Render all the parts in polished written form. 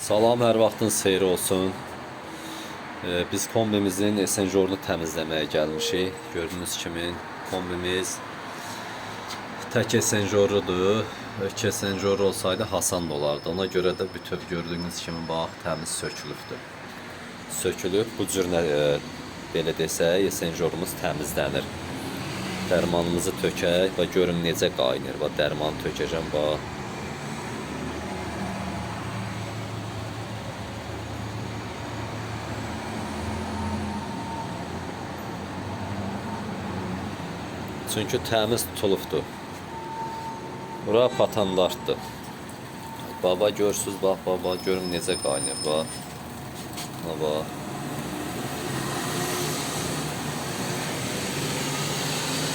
Salam, hər vaxtınız xeyir olsun. Biz kombimizin esenjorunu təmizləməyə gəlmişik. Gördüyünüz kimi kombimiz tək esenjorudur. İki esenjor olsaydı hasan olardı. Ona görə də bütöv gördüyünüz kimi bax təmiz sökülübdür. Sökülüb bu cür belə desək esenjorumuz təmizlənir. Dərmanımızı tökək və görün necə qaynır. Və dərmanı tökəcəm bax. Çünkü təmiz tutulubdur. Bura patanlardır. Baba görsüz bax, baba görün necə qaynır bax. Baba.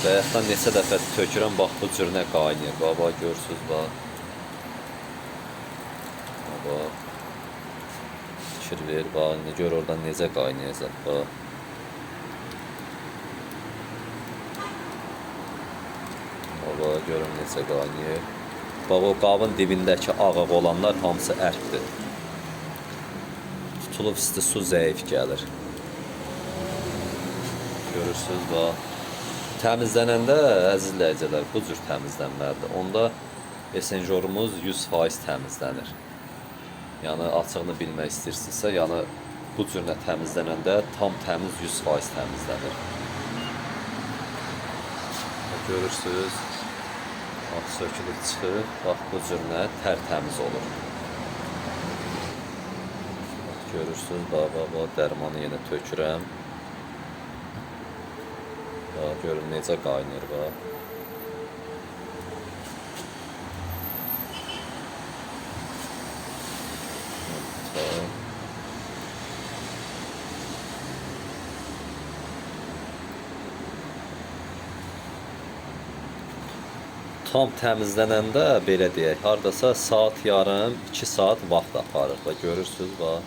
Bayaqdan neçə dəfə tökürəm bax bu cür nə qaynır. Baba görsüz bax. Baba. Fikir ver bax, gör oradan necə qaynayacaq bax. Baba görün necə qaynayır. Baba o qabın dibindəki ağaq olanlar hamısı ərkdir. Tutulub isti su zəif gəlir. Görürsünüz bax. Təmizlənəndə əzizləyicilər bu cür təmizlənməlidir. Onda esenjorumuz 100% təmizlənir. Yəni açığını bilmək istəyirsinizsə, yəni bu cür təmizlənəndə tam təmiz 100% təmizlənir. Görürsünüz. Bax sökülüb çıxır. Bax bu cür tərtəmiz olur. Bax görürsünüz. Bax dərmanı yenə tökürəm. Bax görün necə qaynır bax. Tam təmizlənəndə belə deyək, hardasa saat yarım, 2 saat vaxt aparır. Bax görürsünüz bax.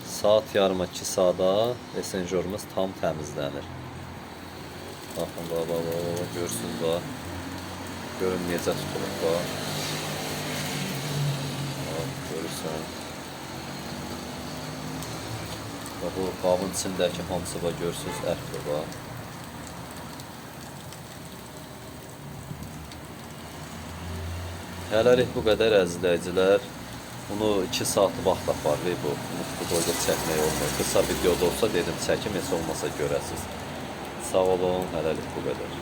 Saat yarıma 2 saata esenjorumuz tam təmizlənir. Baxın bax, görürsünüz bax. Görün necə tutulub bax. Bax görürsən. Bax bu qabın içindəki hamısı bax görürsünüz ərkdir bax. Hələlik bu qədər əzizləyicilər. Bunu 2 saat vaxt aparır bu videoda çəkmək olmur. Qısa videoda olsa dedim çəkim, heç olmasa görəsiz. Sağ olun, hələlik bu qədər.